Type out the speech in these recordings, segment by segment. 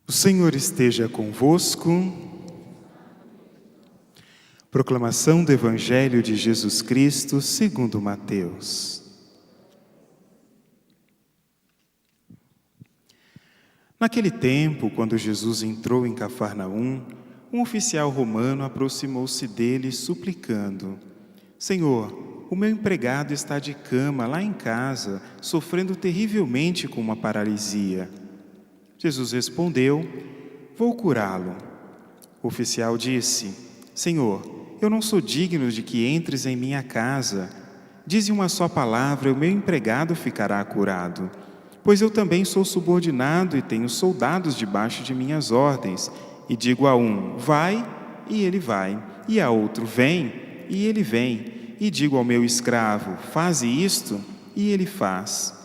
O Senhor esteja convosco. Proclamação do Evangelho de Jesus Cristo segundo Mateus. Naquele tempo, quando Jesus entrou em Cafarnaum, um oficial romano aproximou-se dele suplicando: Senhor, o meu empregado está de cama lá em casa, sofrendo terrivelmente com uma paralisia. Jesus respondeu: Vou curá-lo. O oficial disse: Senhor, eu não sou digno de que entres em minha casa. Dize uma só palavra e o meu empregado ficará curado. Pois eu também sou subordinado e tenho soldados debaixo de minhas ordens. E digo a um: vai, e ele vai. E a outro: vem, e ele vem. E digo ao meu escravo: faze isto, e ele faz.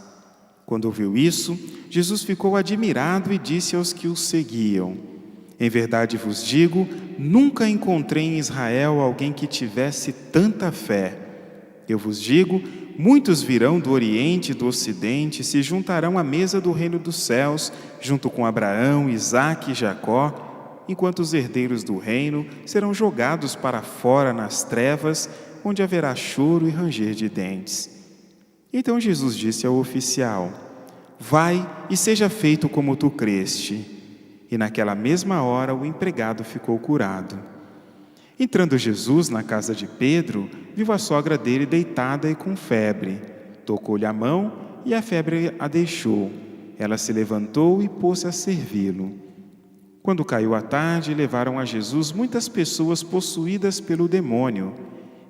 Quando ouviu isso, Jesus ficou admirado e disse aos que o seguiam: Em verdade vos digo, nunca encontrei em Israel alguém que tivesse tanta fé. Eu vos digo, muitos virão do Oriente e do Ocidente e se juntarão à mesa do reino dos céus, junto com Abraão, Isaque e Jacó, enquanto os herdeiros do reino serão jogados para fora nas trevas, onde haverá choro e ranger de dentes. Então Jesus disse ao oficial: vai e seja feito como tu creste. E naquela mesma hora o empregado ficou curado. Entrando Jesus na casa de Pedro, viu a sogra dele deitada e com febre. Tocou-lhe a mão e a febre a deixou. Ela se levantou e pôs-se a servi-lo. Quando caiu a tarde, levaram a Jesus muitas pessoas possuídas pelo demônio.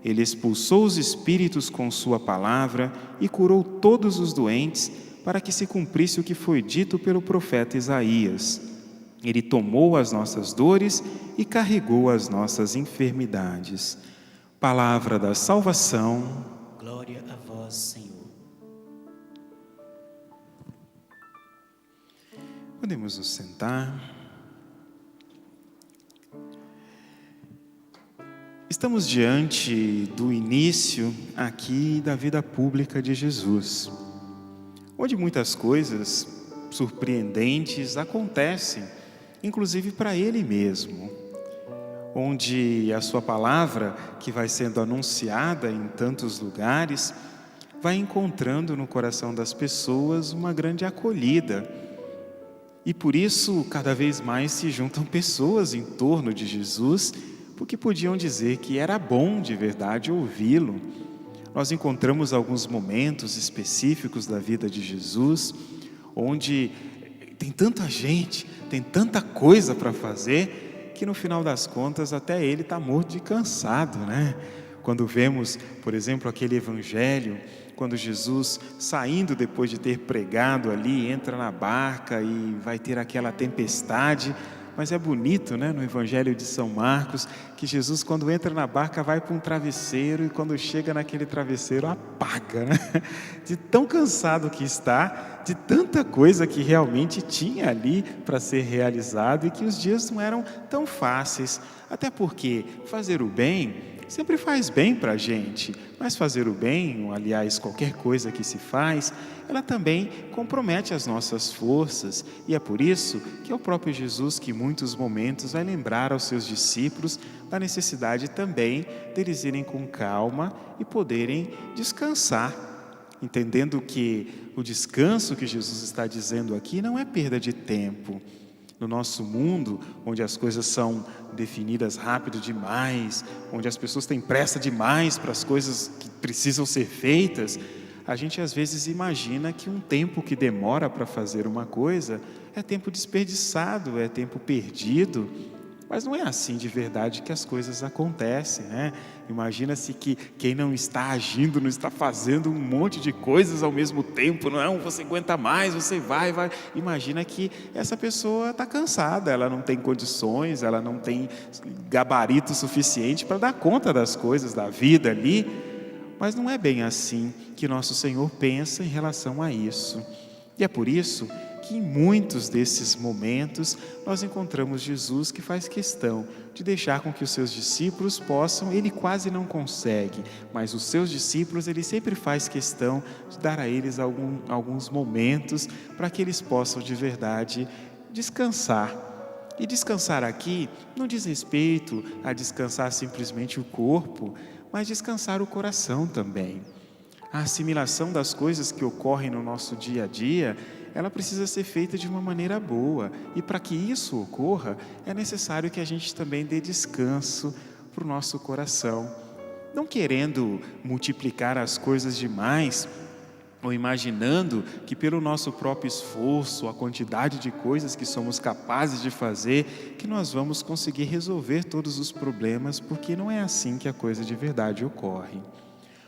Ele expulsou os espíritos com sua palavra e curou todos os doentes, para que se cumprisse o que foi dito pelo profeta Isaías. Ele tomou as nossas dores e carregou as nossas enfermidades. Palavra da salvação. Glória a vós, Senhor. Podemos nos sentar. Estamos diante do início aqui da vida pública de Jesus, onde muitas coisas surpreendentes acontecem, inclusive para Ele mesmo, onde a sua palavra, que vai sendo anunciada em tantos lugares, vai encontrando no coração das pessoas uma grande acolhida. E por isso, cada vez mais se juntam pessoas em torno de Jesus, porque podiam dizer que era bom de verdade ouvi-lo. Nós encontramos alguns momentos específicos da vida de Jesus, onde tem tanta gente, tem tanta coisa para fazer, que no final das contas até ele está morto de cansado, né? Quando vemos, por exemplo, aquele evangelho, quando Jesus, saindo depois de ter pregado ali, entra na barca e vai ter aquela tempestade. Mas é bonito, né, no Evangelho de São Marcos, que Jesus, quando entra na barca, vai para um travesseiro e quando chega naquele travesseiro, apaga, né? De tão cansado que está, de tanta coisa que realmente tinha ali para ser realizado e que os dias não eram tão fáceis. Até porque fazer o bem sempre faz bem para a gente, mas fazer o bem, aliás, qualquer coisa que se faz, ela também compromete as nossas forças, e é por isso que é o próprio Jesus que em muitos momentos vai lembrar aos seus discípulos da necessidade também deles irem com calma e poderem descansar, entendendo que o descanso que Jesus está dizendo aqui não é perda de tempo. No nosso mundo, onde as coisas são definidas rápido demais, onde as pessoas têm pressa demais para as coisas que precisam ser feitas, a gente às vezes imagina que um tempo que demora para fazer uma coisa é tempo desperdiçado, é tempo perdido. Mas não é assim de verdade que as coisas acontecem, né? Imagina-se que quem não está agindo, não está fazendo um monte de coisas ao mesmo tempo, não, você aguenta mais, você vai. Imagina que essa pessoa está cansada, ela não tem condições, ela não tem gabarito suficiente para dar conta das coisas da vida ali. Mas não é bem assim que nosso Senhor pensa em relação a isso. E é por isso que em muitos desses momentos nós encontramos Jesus que faz questão de deixar com que os seus discípulos possam, ele quase não consegue, mas os seus discípulos ele sempre faz questão de dar a eles alguns momentos para que eles possam de verdade descansar. E descansar aqui não diz respeito a descansar simplesmente o corpo, mas descansar o coração também. A assimilação das coisas que ocorrem no nosso dia a dia, ela precisa ser feita de uma maneira boa. E para que isso ocorra, é necessário que a gente também dê descanso para o nosso coração. Não querendo multiplicar as coisas demais, ou imaginando que pelo nosso próprio esforço, a quantidade de coisas que somos capazes de fazer, que nós vamos conseguir resolver todos os problemas, porque não é assim que a coisa de verdade ocorre.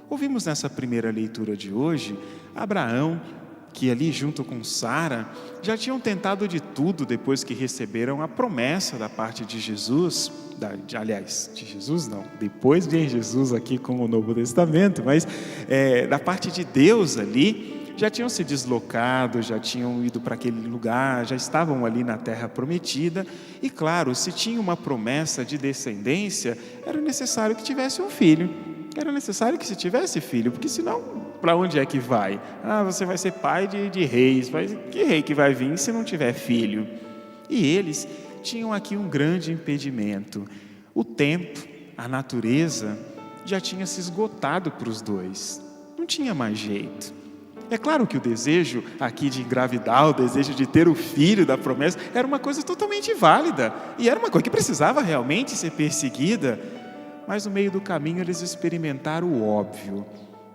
Ouvimos nessa primeira leitura de hoje, Abraão, que ali junto com Sara, já tinham tentado de tudo depois que receberam a promessa da parte de Jesus, de Jesus não, depois vem Jesus aqui com o Novo Testamento, mas da parte de Deus ali, já tinham se deslocado, já tinham ido para aquele lugar, já estavam ali na terra prometida, e claro, se tinha uma promessa de descendência, era necessário que tivesse um filho. Era necessário que se tivesse filho, porque senão, para onde é que vai? Você vai ser pai de reis, mas que rei que vai vir se não tiver filho? E eles tinham aqui um grande impedimento. O tempo, a natureza, já tinha se esgotado para os dois. Não tinha mais jeito. É claro que o desejo aqui de engravidar, o desejo de ter o filho da promessa, era uma coisa totalmente válida. E era uma coisa que precisava realmente ser perseguida. Mas no meio do caminho eles experimentaram o óbvio.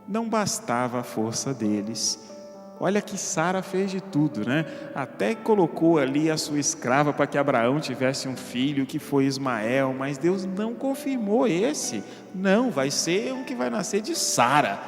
Não bastava a força deles. Olha que Sara fez de tudo, né? Até colocou ali a sua escrava para que Abraão tivesse um filho, que foi Ismael, mas Deus não confirmou esse. Não, vai ser um que vai nascer de Sara.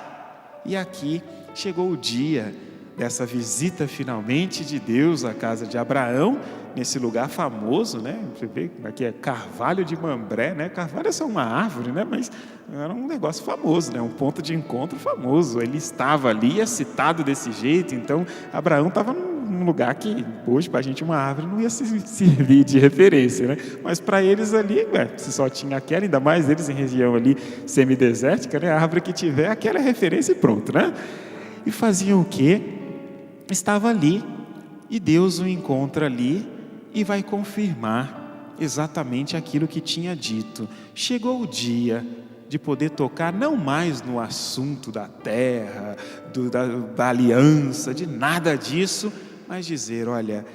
E aqui chegou o dia dessa visita finalmente de Deus à casa de Abraão, nesse lugar famoso, né? Você vê aqui é Carvalho de Mambré, né? Carvalho é só uma árvore, né? Mas era um negócio famoso, né? Um ponto de encontro famoso. Ele estava ali, é citado desse jeito. Então, Abraão estava num lugar que hoje para a gente uma árvore não ia servir de referência, né? Mas para eles ali, se só tinha aquela, ainda mais eles em região ali semidesértica, né? A árvore que tiver, aquela é referência e pronto, né? E faziam o quê? Estava ali e Deus o encontra ali e vai confirmar exatamente aquilo que tinha dito. Chegou o dia de poder tocar não mais no assunto da terra, da aliança, de nada disso, mas dizer, olha,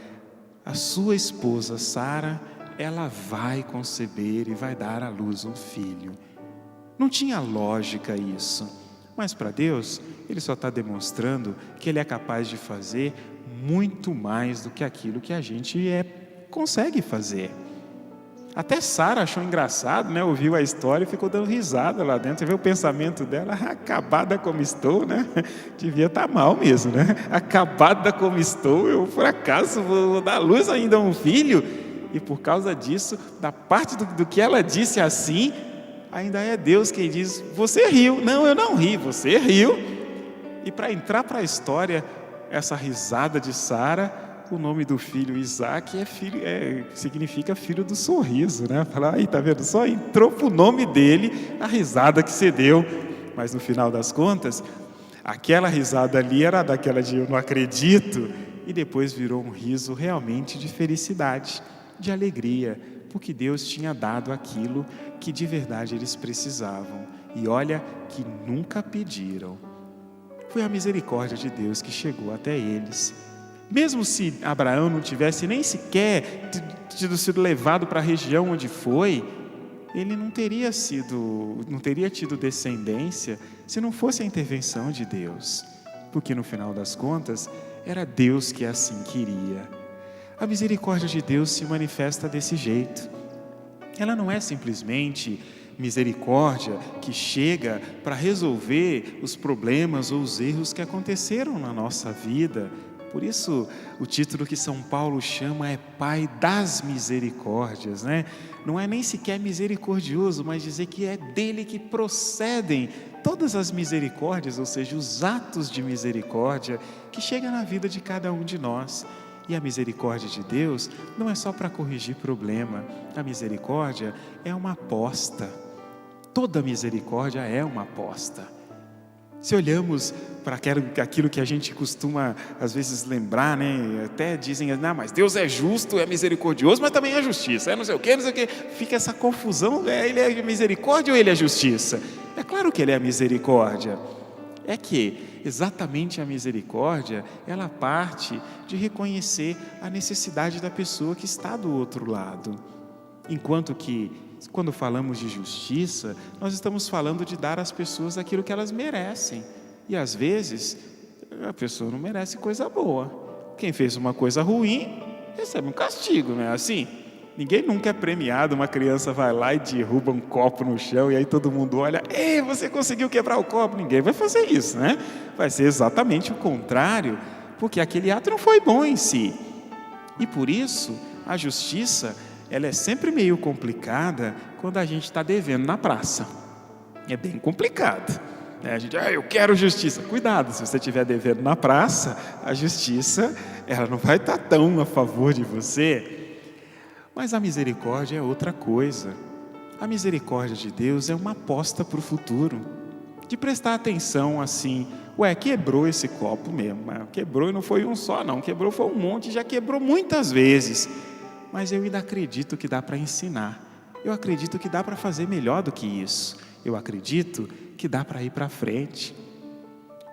a sua esposa Sara, ela vai conceber e vai dar à luz um filho. Não tinha lógica isso, mas para Deus, Ele só está demonstrando que Ele é capaz de fazer muito mais do que aquilo que a gente consegue fazer. Até Sara achou engraçado, né? Ouviu a história e ficou dando risada lá dentro. Você vê o pensamento dela, acabada como estou, né? Devia estar mal mesmo, né? Acabada como estou, eu por acaso vou dar à luz ainda a um filho? E por causa disso, da parte do que ela disse assim, ainda é Deus quem diz, você riu. Não, eu não ri, você riu. E para entrar para a história, essa risada de Sara, o nome do filho Isaac significa filho do sorriso, né? Falar, aí, tá vendo? Só entrou pro nome dele a risada que você deu. Mas no final das contas, aquela risada ali era daquela de eu não acredito, e depois virou um riso realmente de felicidade, de alegria, porque Deus tinha dado aquilo que de verdade eles precisavam. E olha que nunca pediram. Foi a misericórdia de Deus que chegou até eles. Mesmo se Abraão não tivesse nem sequer sido levado para a região onde foi, ele não teria tido descendência se não fosse a intervenção de Deus. Porque no final das contas, era Deus que assim queria. A misericórdia de Deus se manifesta desse jeito. Ela não é simplesmente misericórdia que chega para resolver os problemas ou os erros que aconteceram na nossa vida. Por isso, o título que São Paulo chama é Pai das Misericórdias, né? Não é nem sequer misericordioso, mas dizer que é dele que procedem todas as misericórdias, ou seja, os atos de misericórdia que chegam na vida de cada um de nós. E a misericórdia de Deus não é só para corrigir problema, a misericórdia é uma aposta. Toda misericórdia é uma aposta. Se olhamos para aquilo que a gente costuma às vezes lembrar, né? Até dizem, não, mas Deus é justo, é misericordioso, mas também é justiça, é não sei o quê, fica essa confusão, ele é misericórdia ou ele é justiça? É claro que ele é misericórdia. É que exatamente a misericórdia, ela parte de reconhecer a necessidade da pessoa que está do outro lado. Enquanto que, quando falamos de justiça, nós estamos falando de dar às pessoas aquilo que elas merecem. E às vezes, a pessoa não merece coisa boa. Quem fez uma coisa ruim, recebe um castigo, não é assim? Ninguém nunca é premiado, uma criança vai lá e derruba um copo no chão e aí todo mundo olha, ei, você conseguiu quebrar o copo. Ninguém vai fazer isso, né? Vai ser exatamente o contrário, porque aquele ato não foi bom em si. E por isso, a justiça, ela é sempre meio complicada quando a gente está devendo na praça. É bem complicado. A gente, eu quero justiça. Cuidado, se você estiver devendo na praça, a justiça, ela não vai estar tão a favor de você. Mas a misericórdia é outra coisa. A misericórdia de Deus é uma aposta para o futuro. De prestar atenção assim, quebrou esse copo mesmo. Quebrou e não foi um só não, quebrou foi um monte, já quebrou muitas vezes. Mas eu ainda acredito que dá para ensinar. Eu acredito que dá para fazer melhor do que isso. Eu acredito que dá para ir para frente.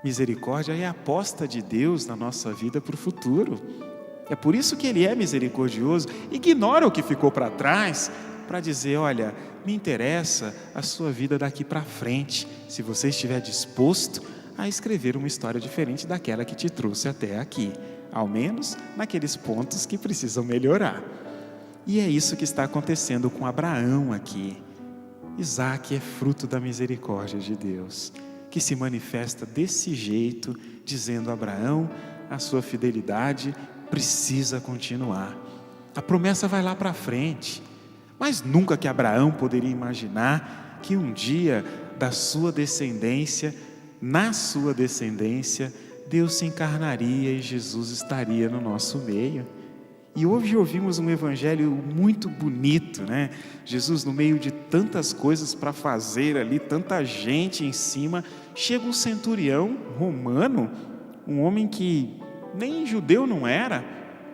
Misericórdia é a aposta de Deus na nossa vida para o futuro. É por isso que Ele é misericordioso, ignora o que ficou para trás, para dizer, olha, me interessa a sua vida daqui para frente, se você estiver disposto a escrever uma história diferente daquela que te trouxe até aqui, ao menos naqueles pontos que precisam melhorar. E é isso que está acontecendo com Abraão aqui. Isaque é fruto da misericórdia de Deus, que se manifesta desse jeito, dizendo a Abraão, a sua fidelidade precisa continuar. A promessa vai lá para frente, mas nunca que Abraão poderia imaginar que um dia da sua descendência, na sua descendência, Deus se encarnaria e Jesus estaria no nosso meio. E hoje ouvimos um evangelho muito bonito, né? Jesus, no meio de tantas coisas para fazer ali, tanta gente em cima, chega um centurião romano, um homem que nem judeu não era,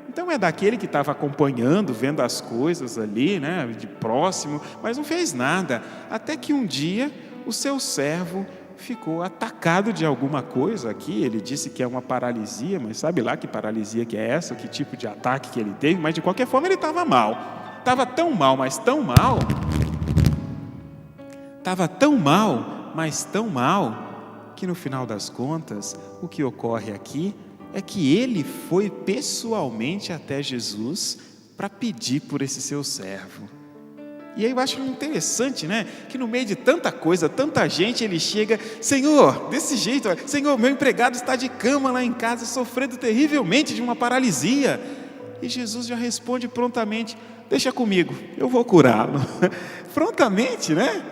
então é daquele que estava acompanhando, vendo as coisas ali, né, de próximo, mas não fez nada, até que um dia o seu servo ficou atacado de alguma coisa aqui, ele disse que é uma paralisia, mas sabe lá que paralisia que é essa, que tipo de ataque que ele teve, mas de qualquer forma ele estava mal, estava tão mal, mas tão mal, que no final das contas, o que ocorre aqui é que ele foi pessoalmente até Jesus para pedir por esse seu servo. E aí eu acho interessante, né? Que no meio de tanta coisa, tanta gente, ele chega, Senhor, desse jeito, Senhor, meu empregado está de cama lá em casa, sofrendo terrivelmente de uma paralisia. E Jesus já responde prontamente, deixa comigo, eu vou curá-lo. Prontamente, né?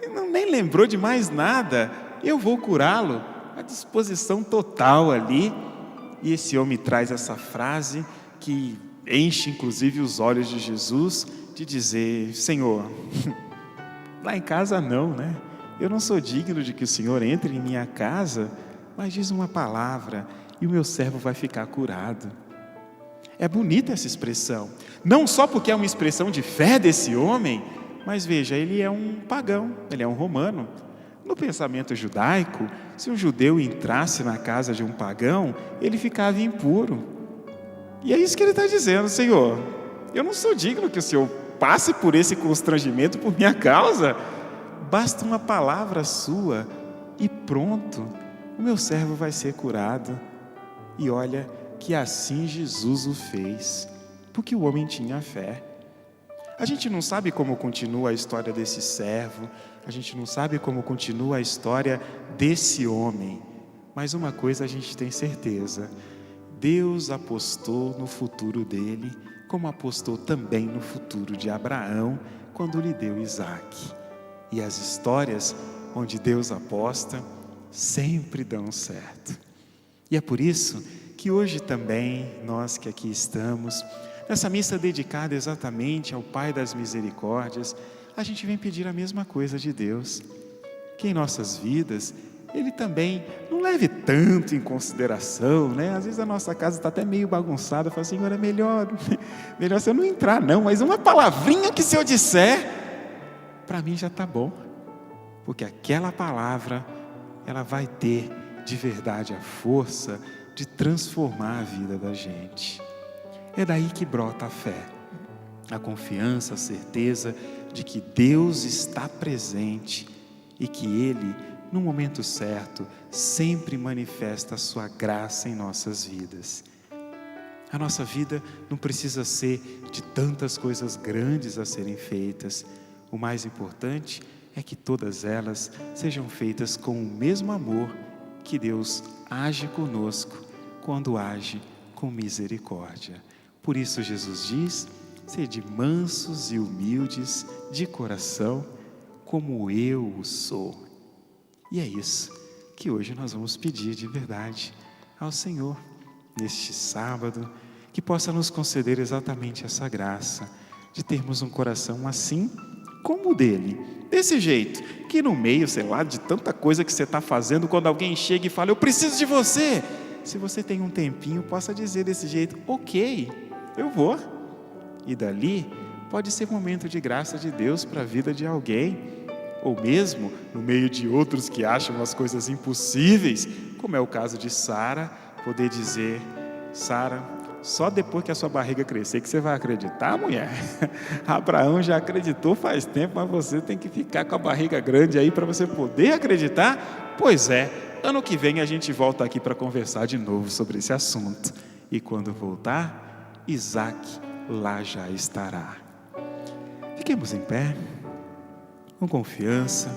Ele nem lembrou de mais nada, eu vou curá-lo. A disposição total ali. E esse homem traz essa frase que enche inclusive os olhos de Jesus, de dizer, Senhor, lá em casa não, né? Eu não sou digno de que o Senhor entre em minha casa, mas diz uma palavra e o meu servo vai ficar curado. É bonita essa expressão, não só porque é uma expressão de fé desse homem, mas veja, ele é um pagão, ele é um romano. No pensamento judaico, se um judeu entrasse na casa de um pagão, ele ficava impuro. E é isso que ele está dizendo, Senhor, eu não sou digno que o Senhor passe por esse constrangimento por minha causa. Basta uma palavra sua e pronto, o meu servo vai ser curado. E olha que assim Jesus o fez, porque o homem tinha fé. A gente não sabe como continua a história desse servo, a gente não sabe como continua a história desse homem, mas uma coisa a gente tem certeza, Deus apostou no futuro dele, como apostou também no futuro de Abraão, quando lhe deu Isaque. E as histórias onde Deus aposta sempre dão certo. E é por isso que hoje também, nós que aqui estamos, nessa missa dedicada exatamente ao Pai das Misericórdias, a gente vem pedir a mesma coisa de Deus, que em nossas vidas Ele também não leve tanto em consideração, né? Às vezes a nossa casa está até meio bagunçada, fala, Senhor, é melhor você não entrar não, mas uma palavrinha que se eu disser, para mim já está bom, porque aquela palavra, ela vai ter de verdade a força de transformar a vida da gente. É daí que brota a fé, a confiança, a certeza de que Deus está presente e que Ele, no momento certo, sempre manifesta a sua graça em nossas vidas. A nossa vida não precisa ser de tantas coisas grandes a serem feitas. O mais importante é que todas elas sejam feitas com o mesmo amor que Deus age conosco quando age com misericórdia. Por isso Jesus diz, sede mansos e humildes de coração, como eu o sou. E é isso que hoje nós vamos pedir de verdade ao Senhor, neste sábado, que possa nos conceder exatamente essa graça, de termos um coração assim como o dele, desse jeito, que no meio, sei lá, de tanta coisa que você está fazendo, quando alguém chega e fala, eu preciso de você, se você tem um tempinho, possa dizer desse jeito, ok, eu vou. E dali, pode ser momento de graça de Deus para a vida de alguém, ou mesmo no meio de outros que acham as coisas impossíveis, como é o caso de Sara, poder dizer, Sara, só depois que a sua barriga crescer que você vai acreditar, mulher. Abraão já acreditou faz tempo, mas você tem que ficar com a barriga grande aí para você poder acreditar? Pois é, ano que vem a gente volta aqui para conversar de novo sobre esse assunto. E quando voltar, Isaac lá já estará. Fiquemos em pé, com confiança,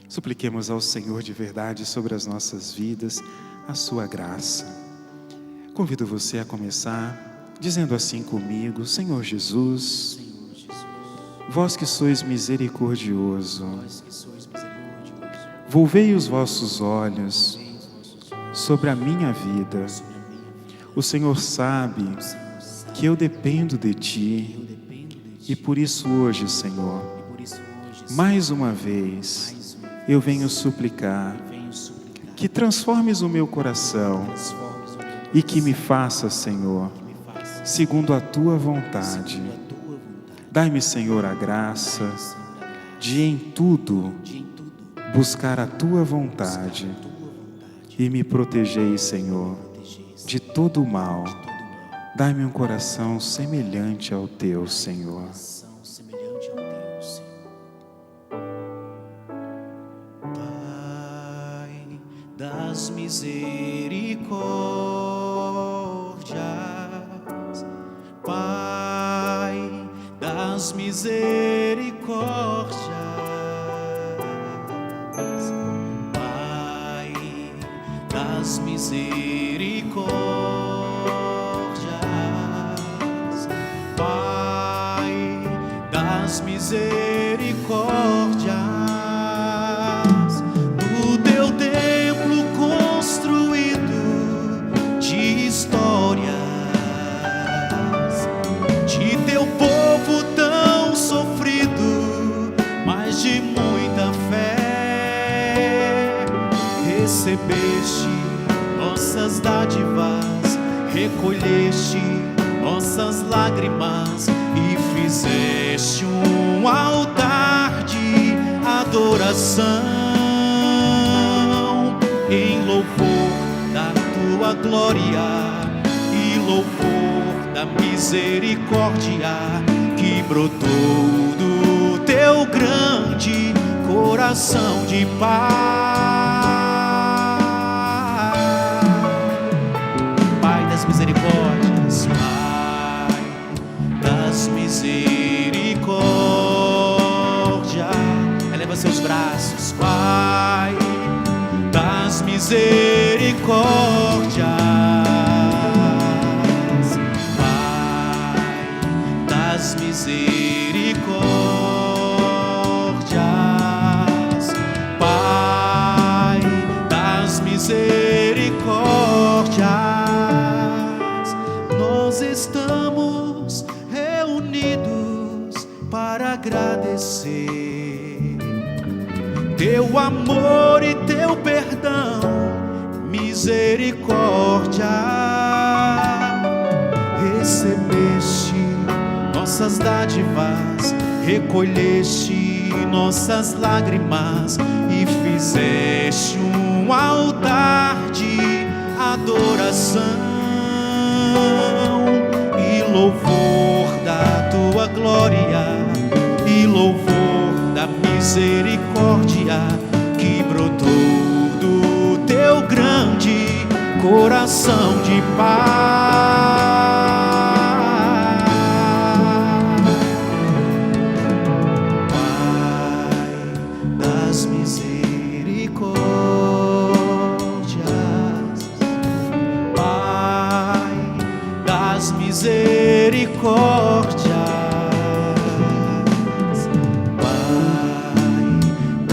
supliquemos ao Senhor de verdade sobre as nossas vidas a sua graça. Convido você a começar dizendo assim comigo, Senhor Jesus, vós que sois misericordioso, volvei os vossos olhos sobre a minha vida. O Senhor sabe que eu dependo de Ti e por isso hoje, Senhor, mais uma vez eu venho suplicar que transformes o meu coração e que me faça, Senhor, segundo a Tua vontade. Dai-me, Senhor, a graça de em tudo buscar a Tua vontade e me protegei, Senhor, de todo o mal. Dai-me um coração semelhante ao Teu, Senhor. Pai das misericórdias, Pai das misericórdias, Pai das misericórdias, Pai das misericórdias, no teu templo construído de histórias, de teu povo tão sofrido, mas de muita fé, recebeste nossas dádivas, recolheste nossas lágrimas e fizeste um altar de adoração em louvor da tua glória e louvor da misericórdia que brotou do teu grande coração de paz. Pai das misericórdias, Pai das misericórdias, eleva seus braços, Pai das misericórdias, Pai das misericórdias, estamos reunidos para agradecer teu amor e teu perdão, misericórdia. Recebeste nossas dádivas, recolheste nossas lágrimas e fizeste um altar de adoração e louvor da tua glória e louvor da misericórdia que brotou do teu grande coração de paz. Misericórdias, Pai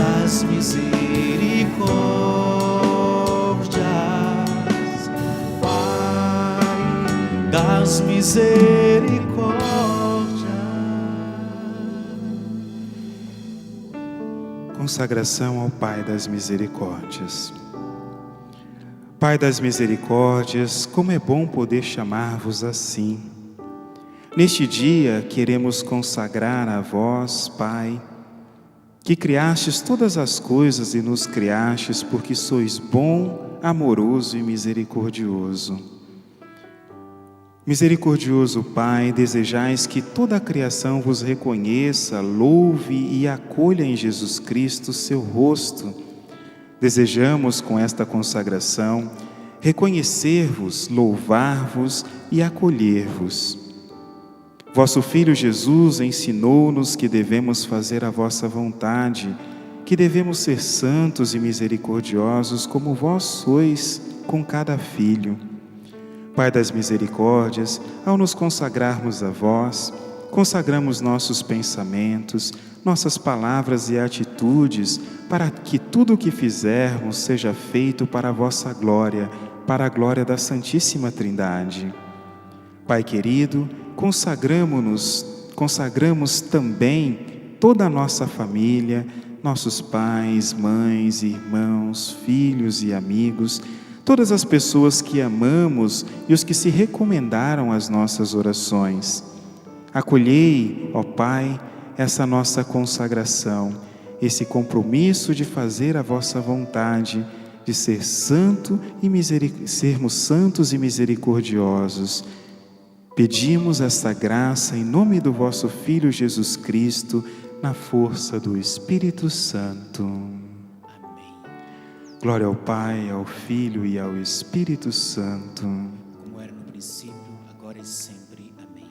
das misericórdias, Pai das misericórdias. Consagração ao Pai das misericórdias. Pai das misericórdias, como é bom poder chamar-vos assim. Neste dia queremos consagrar a vós, Pai, que criastes todas as coisas e nos criastes porque sois bom, amoroso e misericordioso. Misericordioso Pai, desejais que toda a criação vos reconheça, louve e acolha em Jesus Cristo seu rosto. Desejamos, com esta consagração, reconhecer-vos, louvar-vos e acolher-vos. Vosso Filho Jesus ensinou-nos que devemos fazer a vossa vontade, que devemos ser santos e misericordiosos como vós sois com cada filho. Pai das misericórdias, ao nos consagrarmos a vós, consagramos nossos pensamentos, nossas palavras e atitudes, para que tudo o que fizermos seja feito para a vossa glória, para a glória da Santíssima Trindade. Pai querido, consagramos também toda a nossa família, nossos pais, mães, irmãos, filhos e amigos, todas as pessoas que amamos e os que se recomendaram às nossas orações. Acolhei, ó Pai, essa nossa consagração, esse compromisso de fazer a vossa vontade, de ser sermos santos e misericordiosos. Pedimos esta graça em nome do vosso Filho Jesus Cristo, na força do Espírito Santo. Amém. Glória ao Pai, ao Filho e ao Espírito Santo. Como era no princípio, agora e sempre. Amém.